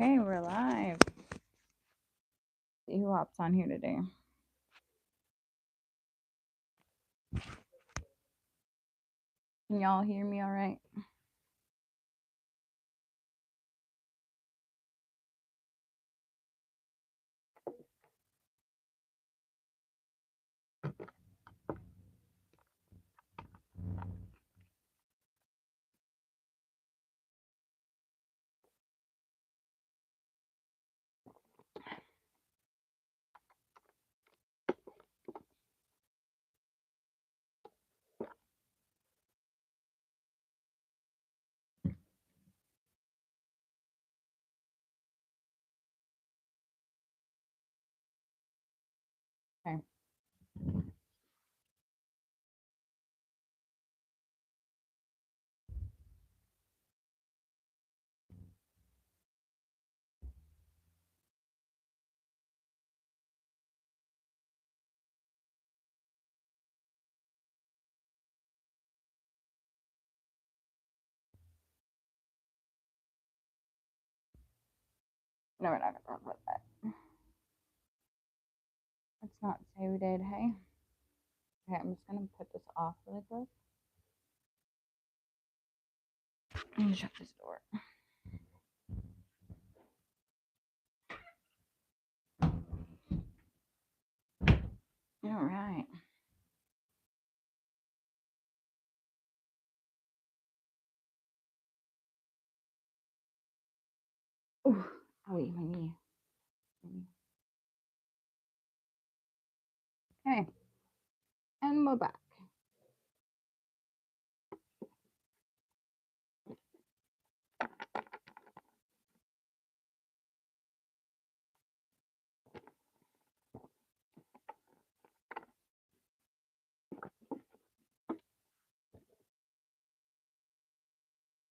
Okay, we're live. See who hops on here today. Can y'all hear me all right? Okay. No, we're not gonna talk about that. Let's not say we did, hey? Okay, I'm just gonna put this off really quick. And shut this door. All right. Ooh, oh wait, my knee. Okay. And we're back.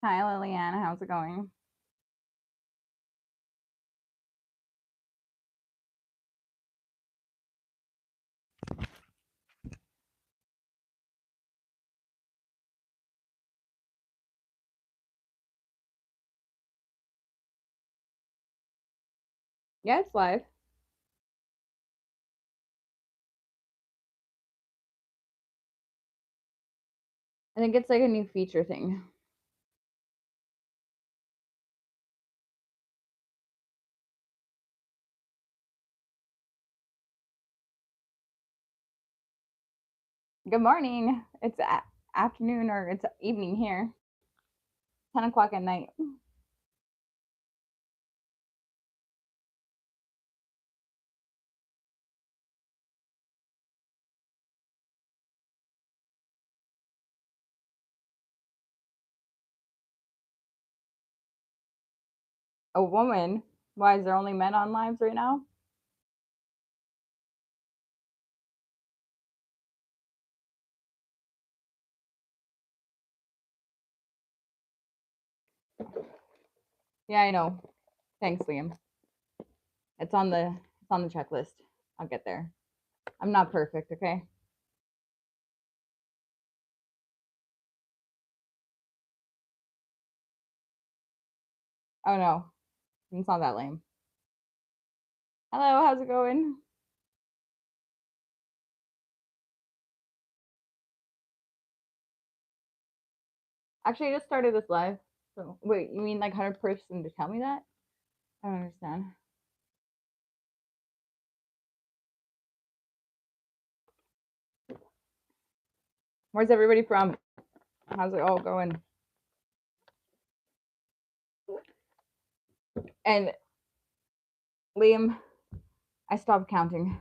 Hi, Liliana. How's it going? Yeah, it's live. I think it's like a new feature thing. Good morning. It's afternoon or it's evening here. 10 o'clock at night. A woman? Why is there only men on lives right now? Yeah, I know. Thanks, Liam. It's on the checklist. I'll get there. I'm not perfect, okay? Oh no. It's not that lame. Hello, how's it going? Actually, I just started this live. So wait, you mean like 100% to tell me that? I don't understand. Where's everybody from? How's it all going? And Liam, I stopped counting.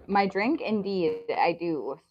My drink, indeed, I do.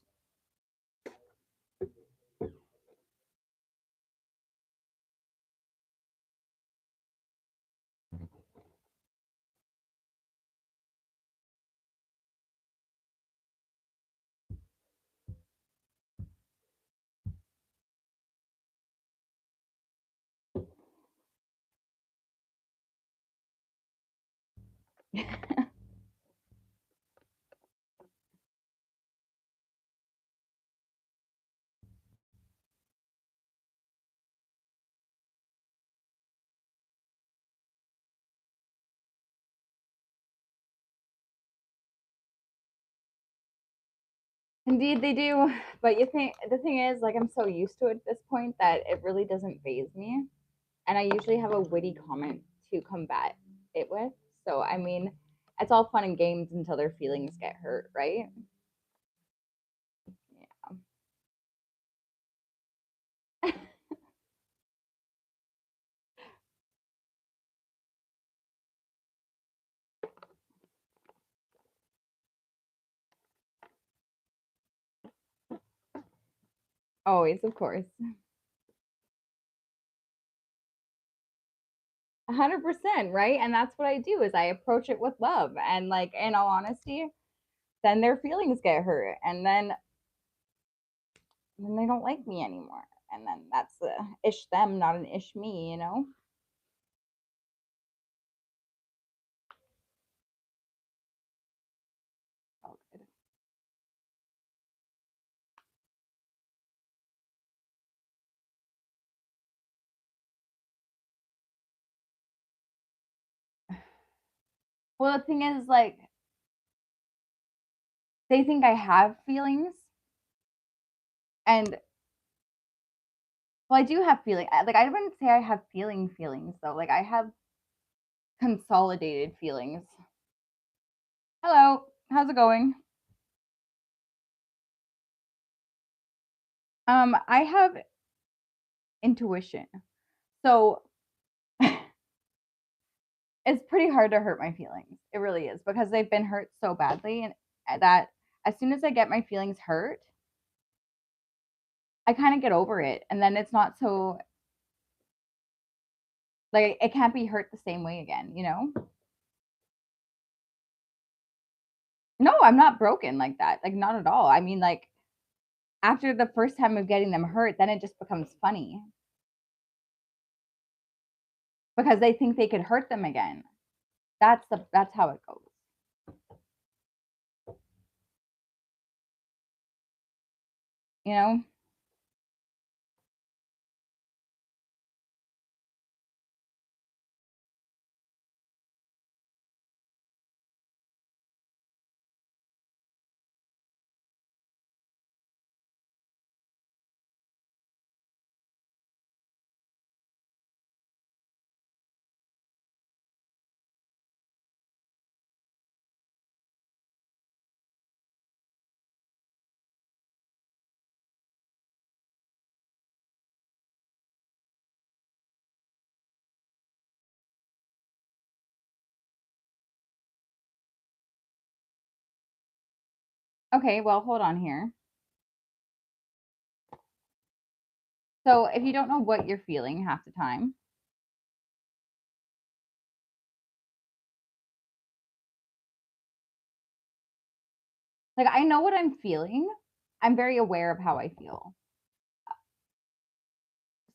Indeed, they do. But the thing is, like, I'm so used to it at this point that it really doesn't faze me. And I usually have a witty comment to combat it with. So, I mean, it's all fun and games until their feelings get hurt, right? Yeah. Always, of course. 100%, right? And that's what I do is I approach it with love. And like in all honesty, then their feelings get hurt and then they don't like me anymore. And then that's the ish them, not an ish me, you know? Oh, good. Well, the thing is, like, they think I have feelings, and well, I do have feeling. Like, I wouldn't say I have feelings though. Like, I have consolidated feelings. Hello, how's it going? I have intuition, so it's pretty hard to hurt my feelings. It really is because they've been hurt so badly, and that as soon as I get my feelings hurt, I kind of get over it, and then it's not so like it can't be hurt the same way again, you know? No, I'm not broken like that. Like not at all. I mean, like after the first time of getting them hurt, then it just becomes funny because they think they could hurt them again. That's how it goes. You know? Okay, well, hold on here. So, if you don't know what you're feeling half the time, like I know what I'm feeling. I'm very aware of how I feel.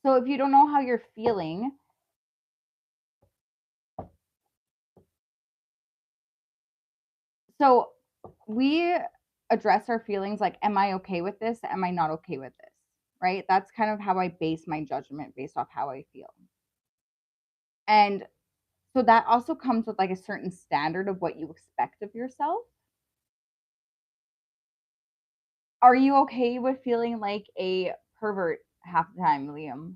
So, if you don't know how you're feeling, so we address our feelings like, am I okay with this? Am I not okay with this? Right? That's kind of how I base my judgment based off how I feel. And so that also comes with like a certain standard of what you expect of yourself. Are you okay with feeling like a pervert half the time, Liam?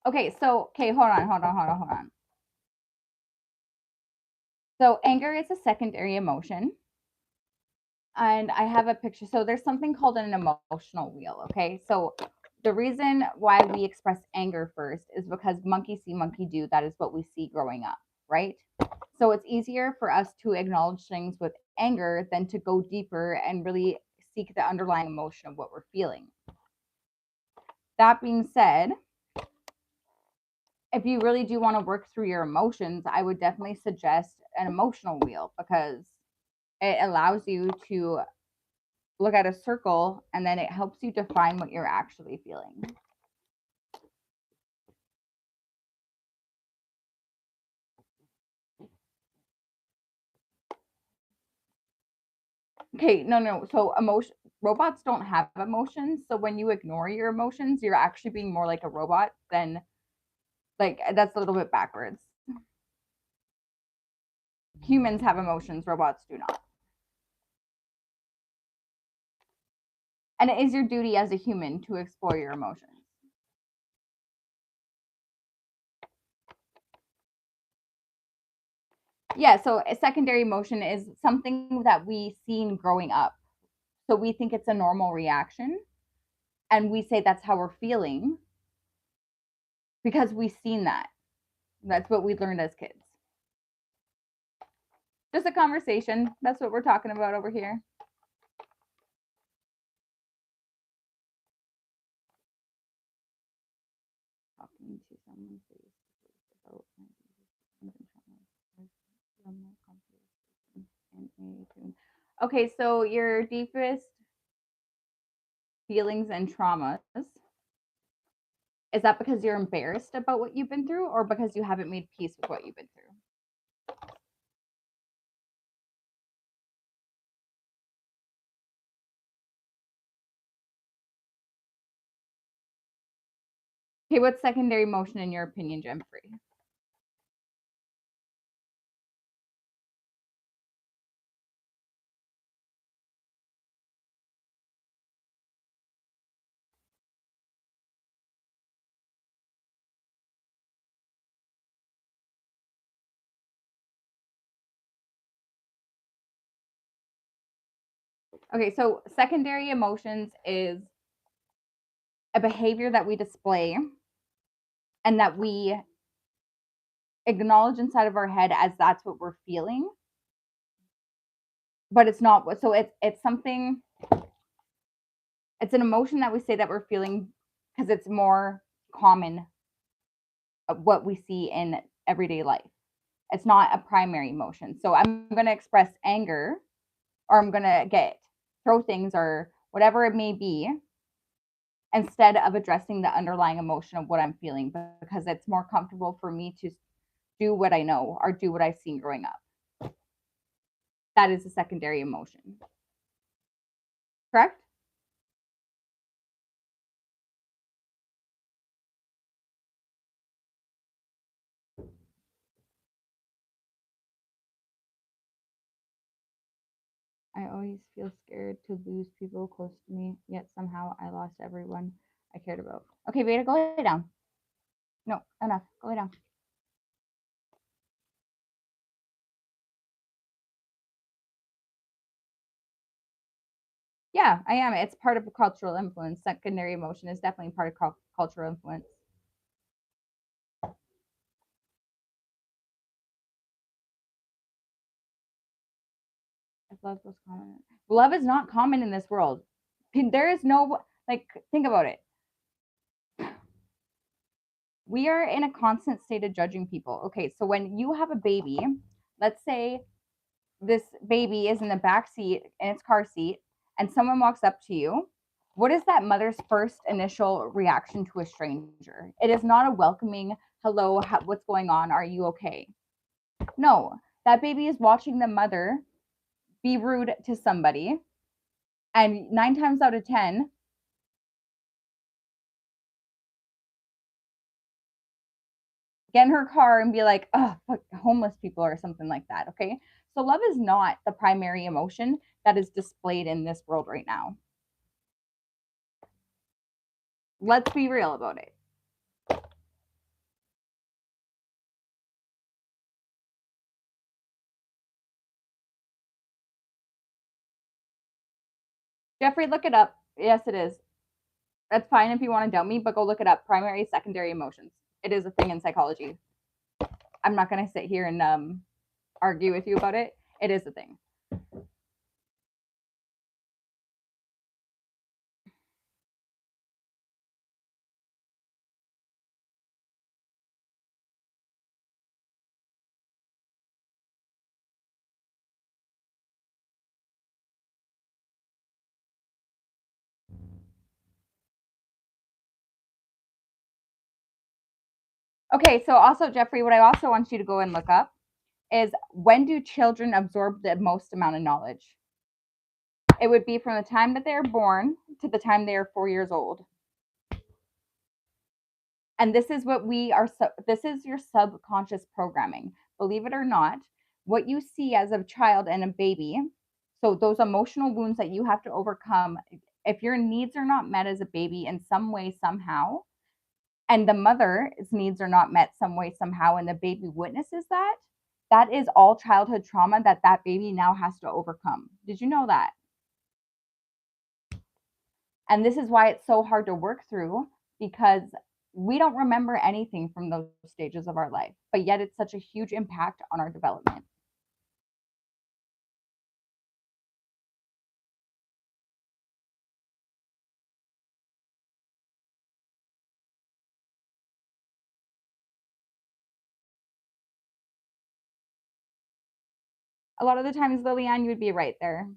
Okay, so okay, hold on. So anger is a secondary emotion. And I have a picture. So there's something called an emotional wheel. Okay. So the reason why we express anger first is because monkey see, monkey do. That is what we see growing up, right? So it's easier for us to acknowledge things with anger than to go deeper and really seek the underlying emotion of what we're feeling. That being said, if you really do want to work through your emotions, I would definitely suggest an emotional wheel because it allows you to look at a circle and then it helps you define what you're actually feeling. Okay, no. So robots don't have emotions. So when you ignore your emotions, you're actually being more like a robot than like that's a little bit backwards. Humans have emotions, robots do not. And it is your duty as a human to explore your emotions. Yeah, so a secondary emotion is something that we seen growing up. So we think it's a normal reaction and we say that's how we're feeling because we've seen that. That's what we learned as kids. Just a conversation. That's what we're talking about over here. Talking to someone about okay, so your deepest feelings and traumas, is that because you're embarrassed about what you've been through or because you haven't made peace with what you've been through? Okay, what's secondary emotion in your opinion, Jeffrey? Okay, so secondary emotions is a behavior that we display and that we acknowledge inside of our head as that's what we're feeling, but it's not what. So it's something. It's an emotion that we say that we're feeling because it's more common what we see in everyday life. It's not a primary emotion. So I'm going to express anger or I'm going to get throw things or whatever it may be instead of addressing the underlying emotion of what I'm feeling because it's more comfortable for me to do what I know or do what I've seen growing up. That is a secondary emotion. Correct? I always feel scared to lose people close to me, yet somehow I lost everyone I cared about. Okay, Veda, go lay down. No, enough. Go lay down. Yeah, I am. It's part of a cultural influence. Secondary emotion is definitely part of cultural influence. If love was common, love is not common in this world. There is no like. Think about it. We are in a constant state of judging people. Okay, so when you have a baby, let's say this baby is in the back seat in its car seat and someone walks up to you, what is that mother's first initial reaction to a stranger? It is not a welcoming hello, what's going on, are you okay? No, that baby is watching the mother be rude to somebody, and 9 times out of 10 get in her car and be like, oh, fuck, homeless people or something like that. Okay. So love is not the primary emotion that is displayed in this world right now. Let's be real about it. Jeffrey, look it up. Yes, it is. That's fine if you want to doubt me, but go look it up. Primary, secondary emotions. It is a thing in psychology. I'm not going to sit here and argue with you about it. It is a thing. Okay, so also, Jeffrey, what I also want you to go and look up is when do children absorb the most amount of knowledge? It would be from the time that they're born to the time they are 4 years old. And this is what we are, this is your subconscious programming. Believe it or not, what you see as a child and a baby, so those emotional wounds that you have to overcome, if your needs are not met as a baby in some way, somehow, and the mother's needs are not met some way, somehow, and the baby witnesses that, that is all childhood trauma that that baby now has to overcome. Did you know that? And this is why it's so hard to work through, because we don't remember anything from those stages of our life, but yet it's such a huge impact on our development. A lot of the times, Liliane, you would be right there.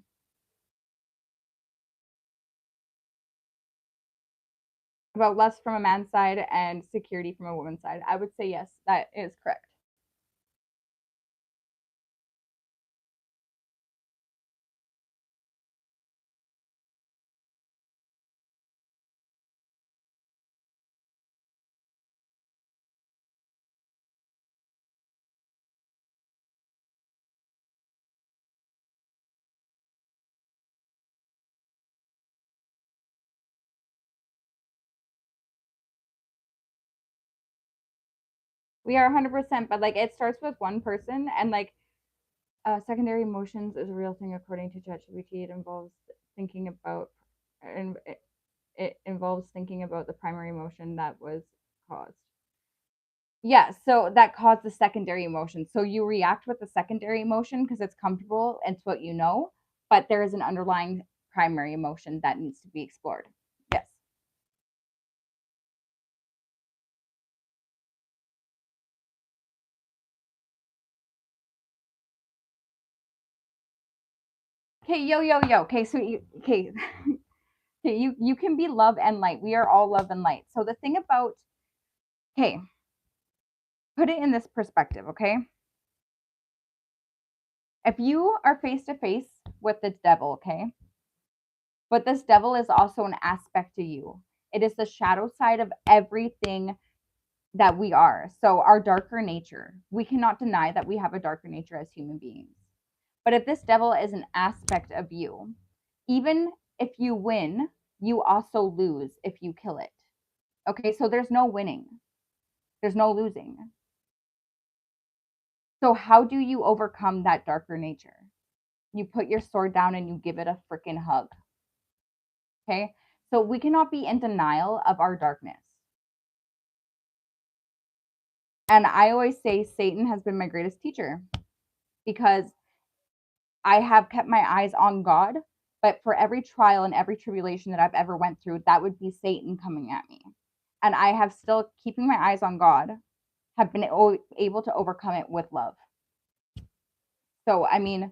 About lust from a man's side and security from a woman's side. I would say yes, that is correct. We are 100%, but like it starts with one person, and like secondary emotions is a real thing according to ChatGPT. It involves thinking about, and it involves thinking about the primary emotion that was caused. Yeah, so that caused the secondary emotion. So you react with the secondary emotion because it's comfortable and it's what you know, but there is an underlying primary emotion that needs to be explored. Yes. Okay, yo. Okay, so okay, okay, you can be love and light. We are all love and light. So the thing about, okay, put it in this perspective, okay? If you are face to face with the devil, okay? But this devil is also an aspect to you. It is the shadow side of everything that we are. So our darker nature, we cannot deny that we have a darker nature as human beings. But if this devil is an aspect of you, even if you win, you also lose if you kill it. Okay, so there's no winning. There's no losing. So how do you overcome that darker nature? You put your sword down and you give it a freaking hug. Okay? So we cannot be in denial of our darkness. And I always say Satan has been my greatest teacher because I have kept my eyes on God, but for every trial and every tribulation that I've ever went through, that would be Satan coming at me. And I have still keeping my eyes on God, have been able to overcome it with love. So, I mean,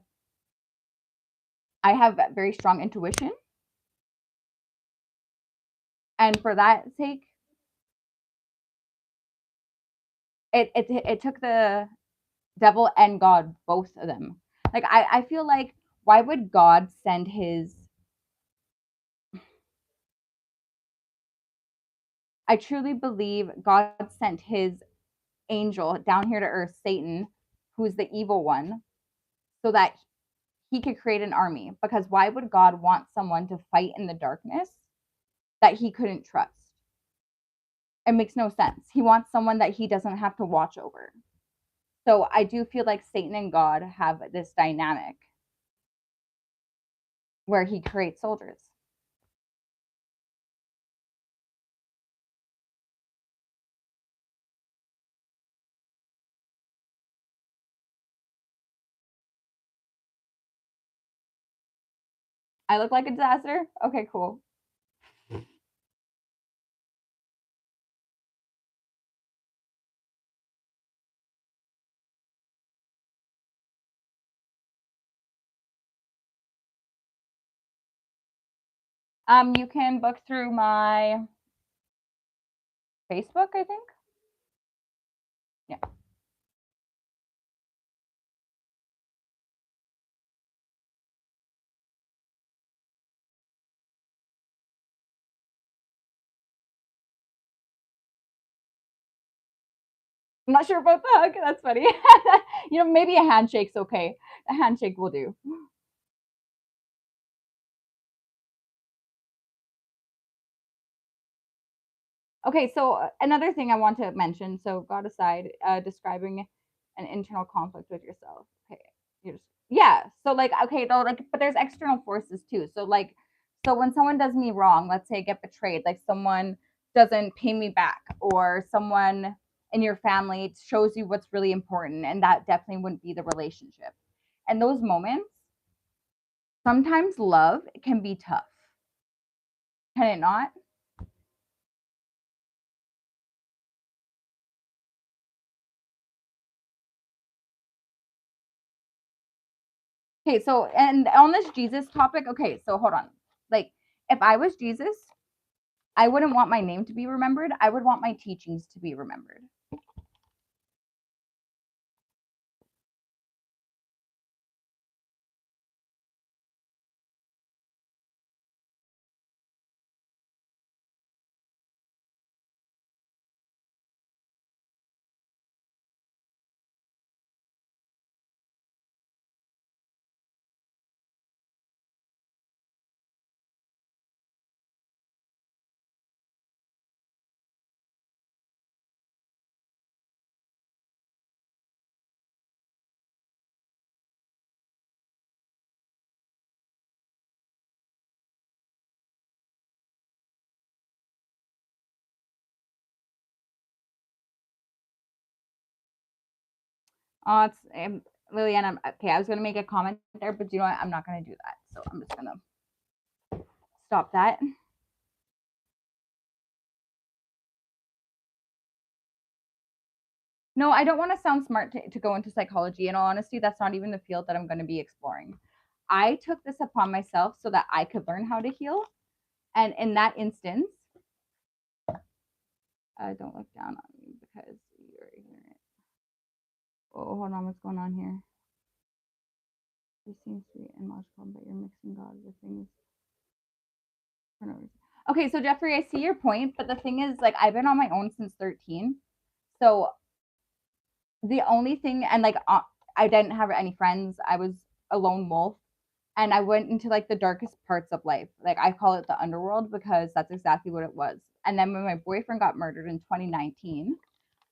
I have very strong intuition. And for that sake, it took the devil and God, both of them. Like, I feel like, why would God send his, I truly believe God sent his angel down here to earth, Satan, who's the evil one, so that he could create an army. Because why would God want someone to fight in the darkness that he couldn't trust? It makes no sense. He wants someone that he doesn't have to watch over. So I do feel like Satan and God have this dynamic where he creates soldiers. I look like a disaster? Okay, cool. You can book through my Facebook, I think. Yeah. I'm not sure about the hug. That's funny. Maybe a handshake's okay. A handshake will do. Okay, so another thing I want to mention. So, God aside, describing an internal conflict with yourself. Okay, you're just yeah. So like, okay, though, like, but there's external forces too. So like, so when someone does me wrong, let's say I get betrayed, like someone doesn't pay me back, or someone in your family shows you what's really important, and that definitely wouldn't be the relationship. And those moments, sometimes love can be tough. Can it not? Okay, so and on this Jesus topic, okay, so hold on. Like, if I was Jesus, I wouldn't want my name to be remembered. I would want my teachings to be remembered. It's Lillian. Okay. I was gonna make a comment there, but you know what? I'm not gonna do that. So I'm just gonna stop that. No, I don't want to sound smart to go into psychology. In all honesty, that's not even the field that I'm going to be exploring. I took this upon myself so that I could learn how to heal. And in that instance, don't look down on me because you're ignorant. Oh, hold on. What's going on here? This seems sweet and logical, but you're mixing God with things for no reason. Okay, so Jeffrey, I see your point, but the thing is, like, I've been on my own since 13. So the only thing, and like, I didn't have any friends. I was a lone wolf, and I went into like the darkest parts of life. Like, I call it the underworld because that's exactly what it was. And then when my boyfriend got murdered in 2019,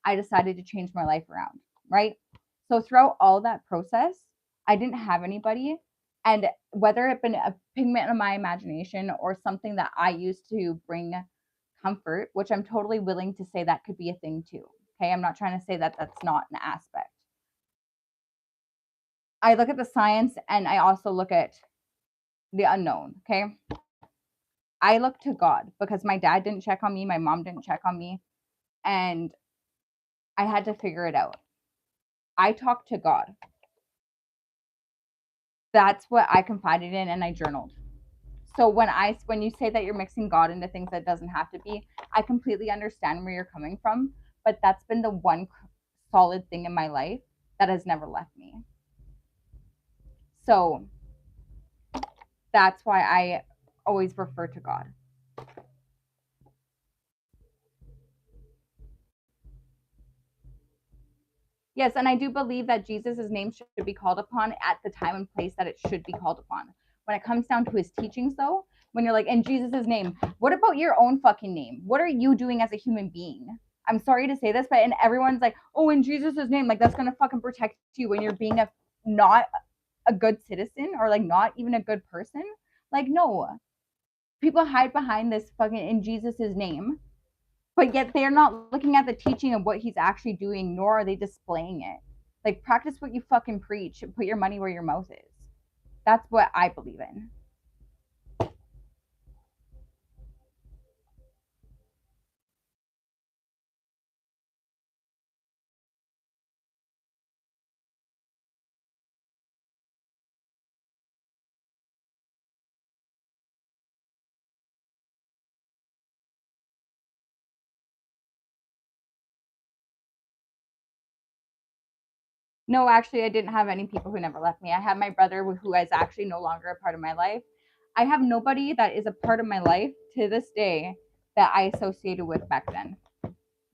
I decided to change my life around, right? So throughout all that process, I didn't have anybody. And whether it been a pigment of my imagination or something that I used to bring comfort, which I'm totally willing to say that could be a thing too. Okay. I'm not trying to say that that's not an aspect. I look at the science and I also look at the unknown. Okay. I look to God because my dad didn't check on me, my mom didn't check on me, and I had to figure it out. I talked to God. That's what I confided in and I journaled. So when you say that you're mixing God into things that doesn't have to be, I completely understand where you're coming from, but that's been the one solid thing in my life that has never left me. So that's why I always refer to God. Yes, and I do believe that Jesus' name should be called upon at the time and place that it should be called upon. When it comes down to his teachings, though, when you're like, in Jesus' name, what about your own fucking name? What are you doing as a human being? I'm sorry to say this, but and everyone's like, oh, in Jesus' name, like that's gonna fucking protect you when you're being a not a good citizen or like not even a good person. Like, no. People hide behind this fucking in Jesus' name, but yet they're not looking at the teaching of what he's actually doing, nor are they displaying it. Like, practice what you fucking preach and put your money where your mouth is. That's what I believe in. No, actually, I didn't have any people who never left me. I have my brother who is actually no longer a part of my life. I have nobody that is a part of my life to this day that I associated with back then.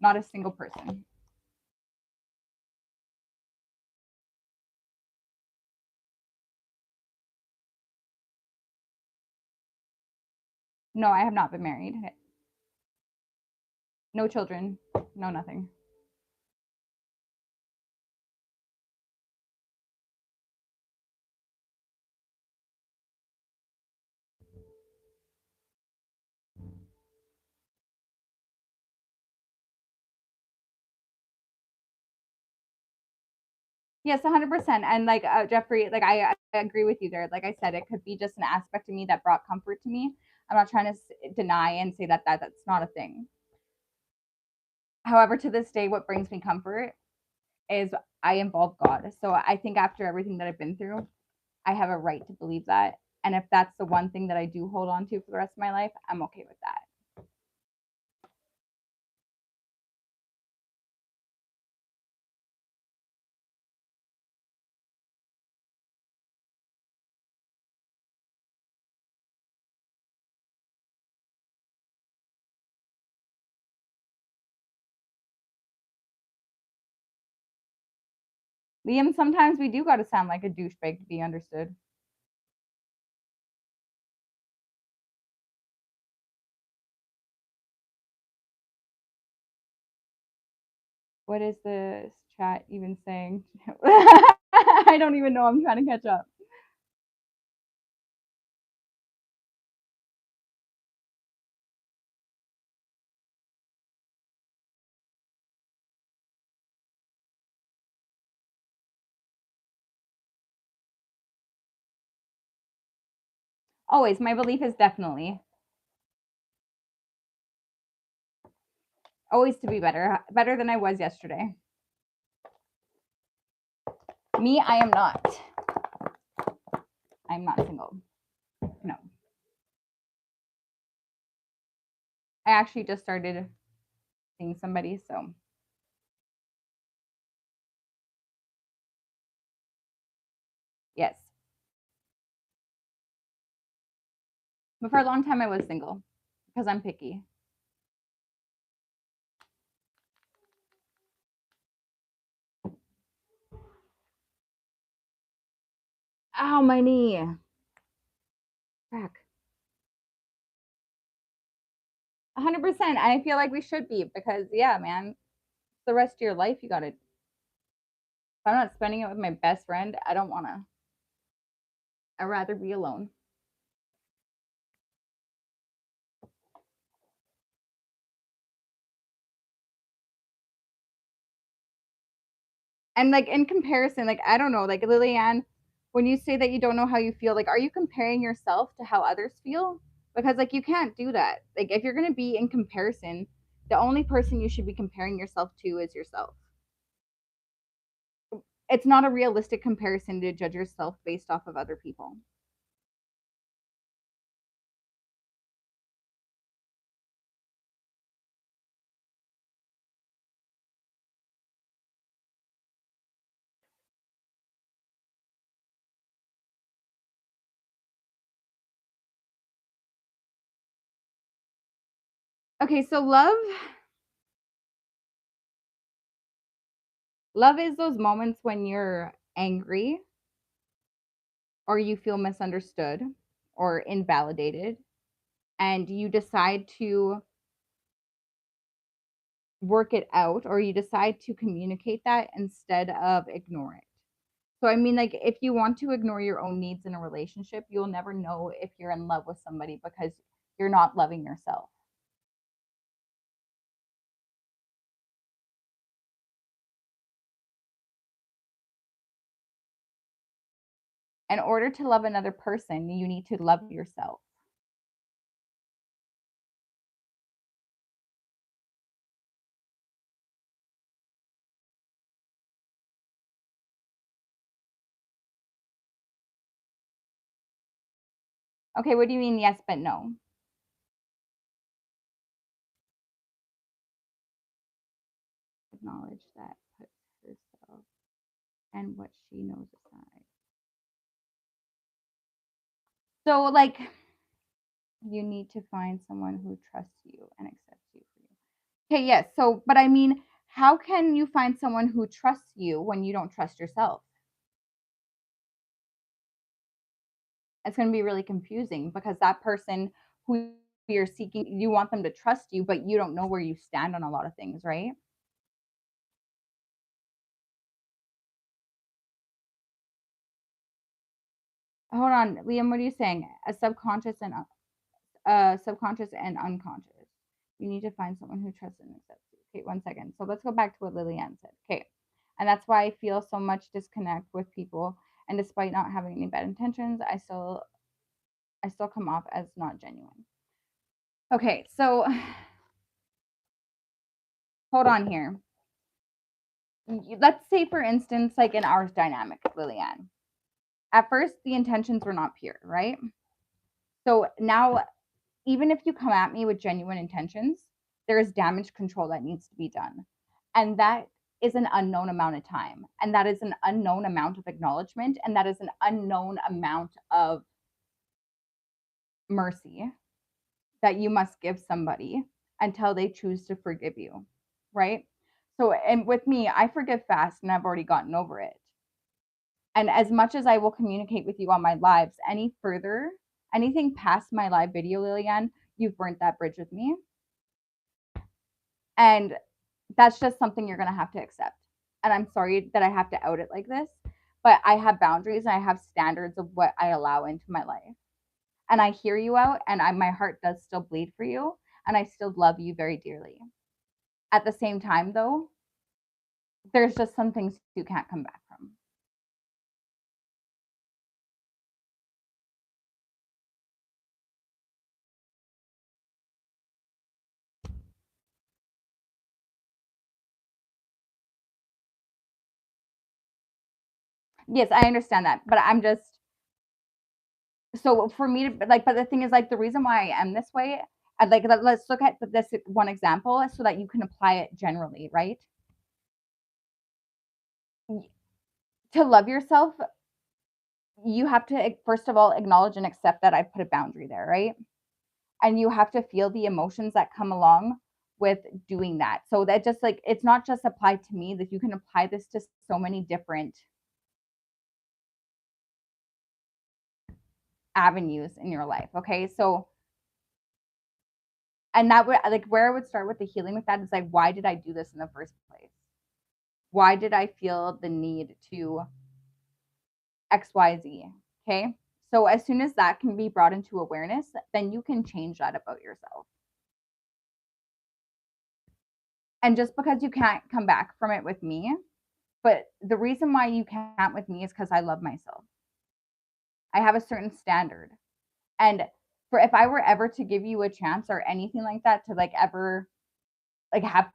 Not a single person. No, I have not been married. No children. No nothing. Yes, 100%. And like Jeffrey, like I agree with you there. Like I said, it could be just an aspect of me that brought comfort to me. I'm not trying to deny and say that that's not a thing. However, to this day, what brings me comfort is I involve God. So I think after everything that I've been through, I have a right to believe that. And if that's the one thing that I do hold on to for the rest of my life, I'm okay with that. Liam, sometimes we do got to sound like a douchebag to be understood. What is this chat even saying? I don't even know. I'm trying to catch up. Always, my belief is definitely always to be better than I was yesterday. Me, I am not. I'm not single. No. I actually just started seeing somebody, so yes. But for a long time, I was single because I'm picky. Ow, my knee. Crack. 100%. I feel like we should be because, yeah, man, the rest of your life, you got to. If I'm not spending it with my best friend, I don't want to. I'd rather be alone. And like in comparison, like I don't know, like Lillian, when you say that you don't know how you feel, like are you comparing yourself to how others feel? Because like you can't do that. Like if you're gonna be in comparison, the only person you should be comparing yourself to is yourself. It's not a realistic comparison to judge yourself based off of other people. Okay, so love is those moments when you're angry or you feel misunderstood or invalidated and you decide to work it out or you decide to communicate that instead of ignore it. So I mean like if you want to ignore your own needs in a relationship, you'll never know if you're in love with somebody because you're not loving yourself. In order to love another person, you need to love yourself. Okay, what do you mean yes but no? Acknowledge that puts herself and what she knows aside. So like you need to find someone who trusts you and accepts you for you. Okay, yes. So, but I mean, how can you find someone who trusts you when you don't trust yourself? It's going to be really confusing because that person who you're seeking, you want them to trust you, but you don't know where you stand on a lot of things, right? Hold on, Liam, what are you saying? Subconscious and unconscious. You need to find someone who trusts and accepts you. Okay, 1 second. So let's go back to what Lillian said. Okay. And that's why I feel so much disconnect with people. And despite not having any bad intentions, I still come off as not genuine. Okay, so hold on here. Let's say, for instance, like in our dynamic, Lillian. At first, the intentions were not pure, right? So now, even if you come at me with genuine intentions, there is damage control that needs to be done. And that is an unknown amount of time. And that is an unknown amount of acknowledgement. And that is an unknown amount of mercy that you must give somebody until they choose to forgive you. Right. So, and with me, I forgive fast and I've already gotten over it. And as much as I will communicate with you on my lives, anything past my live video, Lillian, you've burnt that bridge with me. And that's just something you're going to have to accept. And I'm sorry that I have to out it like this, but I have boundaries and I have standards of what I allow into my life. And I hear you out, and my heart does still bleed for you, and I still love you very dearly. At the same time, though, there's just some things you can't come back from. Yes, I understand that, but I'm just, so for me to like, but the thing is, like, the reason why I am this way, I'd like, let's look at this one example so that you can apply it generally, right? To love yourself, you have to first of all acknowledge and accept that I put a boundary there, right? And you have to feel the emotions that come along with doing that. So that just like, it's not just applied to me, that you can apply this to so many different avenues in your life. Okay. So, and that would like where I would start with the healing with that is like, why did I do this in the first place? Why did I feel the need to XYZ? Okay. So as soon as that can be brought into awareness, then you can change that about yourself. And just because you can't come back from it with me, but the reason why you can't with me is because I love myself. I have a certain standard. And for if I were ever to give you a chance or anything like that to like ever like have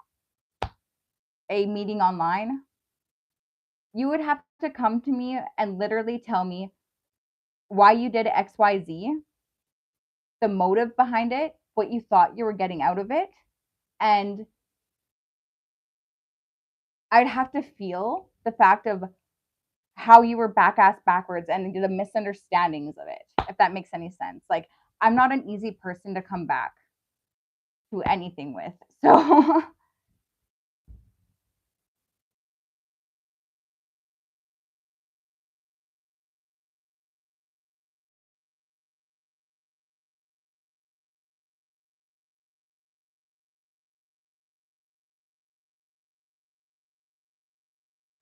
a meeting online, you would have to come to me and literally tell me why you did XYZ, the motive behind it, what you thought you were getting out of it. And I'd have to feel the fact of how you were back-ass backwards and the misunderstandings of it, if that makes any sense. Like, I'm not an easy person to come back to anything with. So,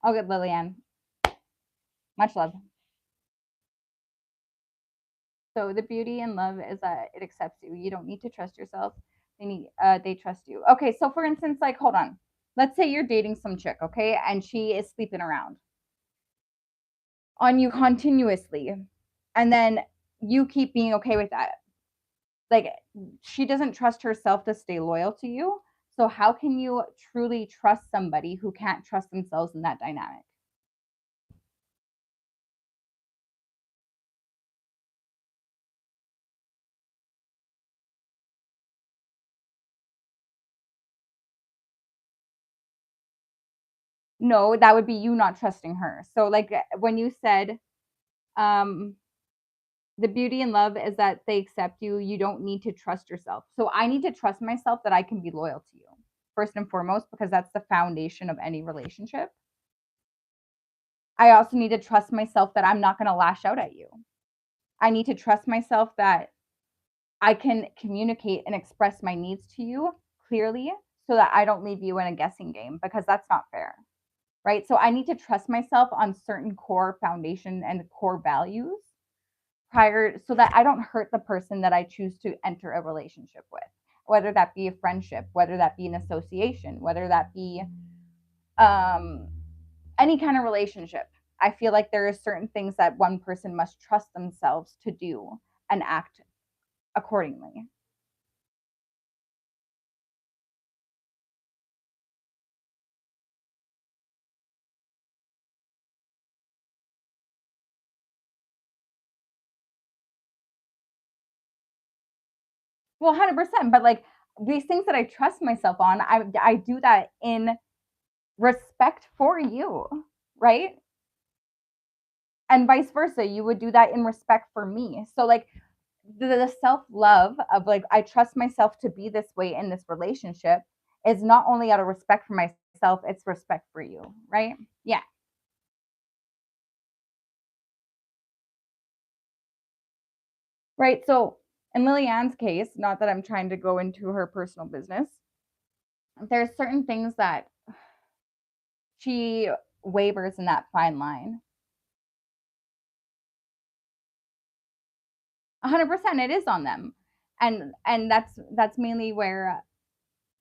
okay, Lillian, much love. So, the beauty in love is that it accepts you. You don't need to trust yourself. They trust you. Okay, so for instance, like, hold on. Let's say you're dating some chick, okay, and she is sleeping around on you continuously, and then you keep being okay with that. Like, she doesn't trust herself to stay loyal to you. So how can you truly trust somebody who can't trust themselves in that dynamic? No, that would be you not trusting her. So like when you said um the beauty in love is that they accept you, you don't need to trust yourself. So I need to trust myself that I can be loyal to you. First and foremost, because that's the foundation of any relationship. I also need to trust myself that I'm not going to lash out at you. I need to trust myself that I can communicate and express my needs to you clearly so that I don't leave you in a guessing game, because that's not fair. Right? So I need to trust myself on certain core foundation and core values prior, so that I don't hurt the person that I choose to enter a relationship with, whether that be a friendship, whether that be an association, whether that be um, any kind of relationship. I feel like there are certain things that one person must trust themselves to do and act accordingly. Well, 100%. But like these things that I trust myself on, I do that in respect for you, right? And vice versa. You would do that in respect for me. So like the self love of like I trust myself to be this way in this relationship is not only out of respect for myself, it's respect for you, right? Yeah. Right. So in Lilianne's case, not that I'm trying to go into her personal business, there's certain things that she wavers in that fine line. 100% it is on them. And that's mainly where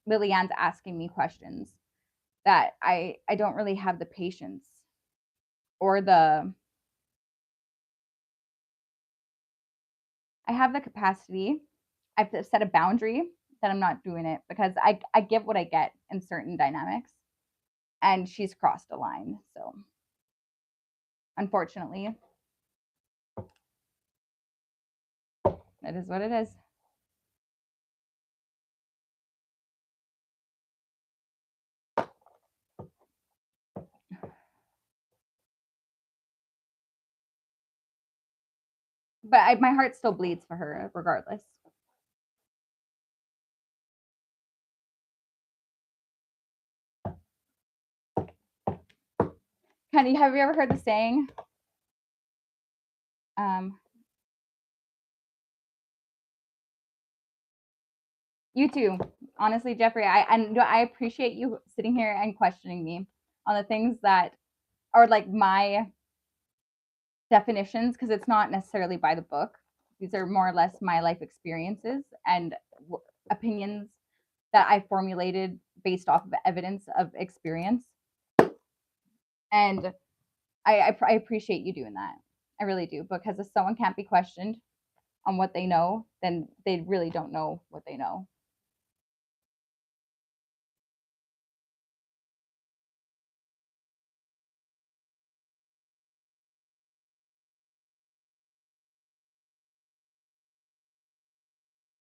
Lilianne's asking me questions that I don't really have the patience or the I have the capacity. I've set a boundary that I'm not doing it because I give what I get in certain dynamics, and she's crossed a line. So unfortunately, it is what it is. But my heart still bleeds for her regardless. Kenny, have you ever heard the saying? Um, you too. Honestly, Jeffrey, I appreciate you sitting here and questioning me on the things that are like my definitions, because it's not necessarily by the book. These are more or less my life experiences and opinions that I formulated based off of evidence of experience. And I appreciate you doing that. I really do, because if someone can't be questioned on what they know, then they really don't know what they know.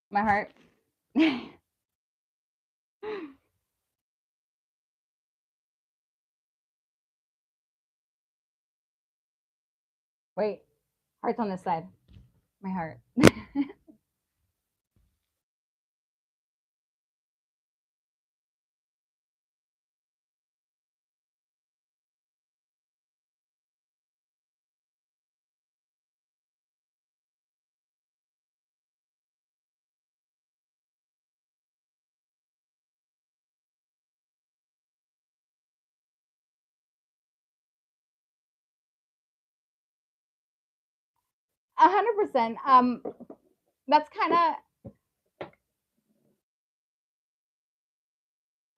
My heart. Wait, heart's on this side. My heart. 100%. That's kind of,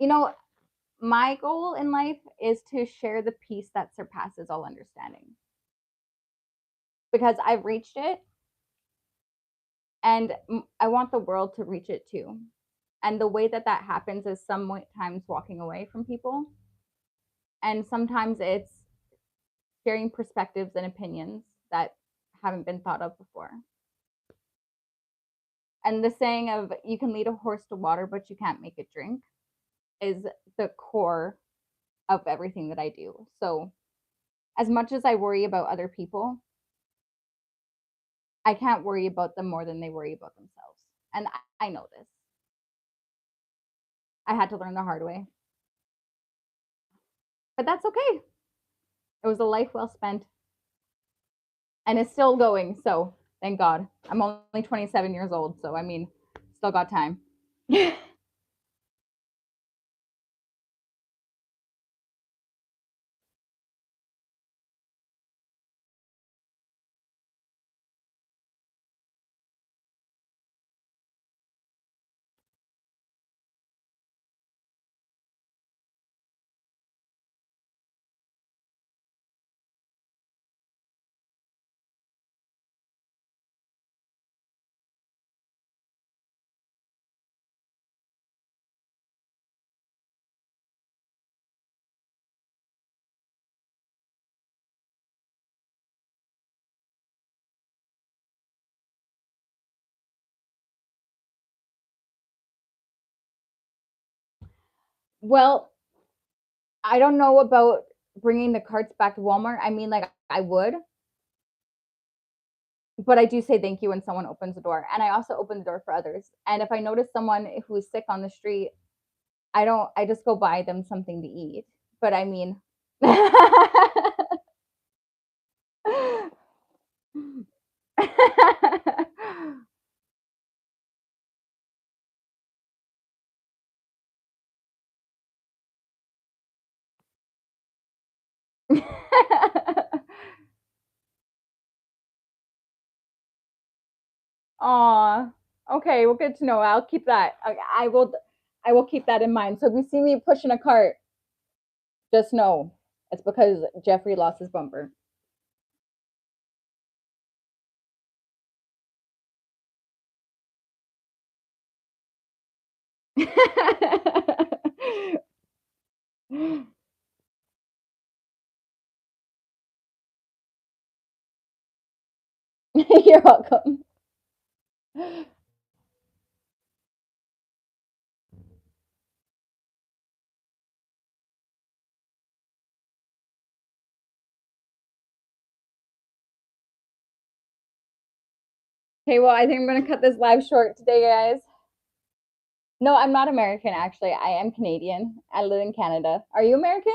you know, my goal in life is to share the peace that surpasses all understanding, because I've reached it, and I want the world to reach it too. And the way that that happens is sometimes walking away from people, and sometimes it's sharing perspectives and opinions that haven't been thought of before. And the saying of you can lead a horse to water, but you can't make it drink is the core of everything that I do. So, as much as I worry about other people, I can't worry about them more than they worry about themselves. And I know this. I had to learn the hard way. But that's okay. It was a life well spent, and it's still going. So, Thank God. I'm only 27 years old, so I mean, still got time. Well, I don't know about bringing the carts back to Walmart. I mean, like, I would, but I do say thank you when someone opens the door. And I also open the door for others. And if I notice someone who is sick on the street, I just go buy them something to eat. But I mean, Aw. Okay, well, good to know. I'll keep that. I will keep that in mind. So if you see me pushing a cart, just know it's because Jeffrey lost his bumper. You're welcome. Okay, well, I think I'm gonna cut this live short today, guys. No, I'm not American, actually. I am Canadian. I live in Canada. Are you American?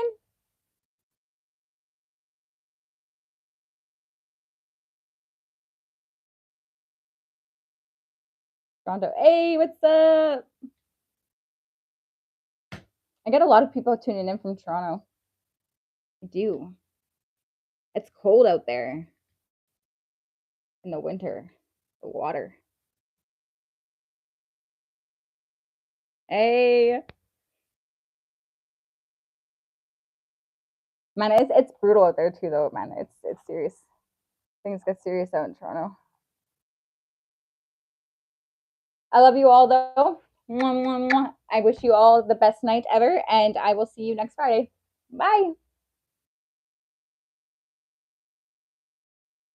Toronto. Hey, what's up? I get a lot of people tuning in from Toronto. I do. It's cold out there in the winter. The water. Hey, man, it's brutal out there too, though, man. It's serious. Things get serious out in Toronto. I love you all, though. Mwah, mwah, mwah. I wish you all the best night ever, and I will see you next Friday. Bye.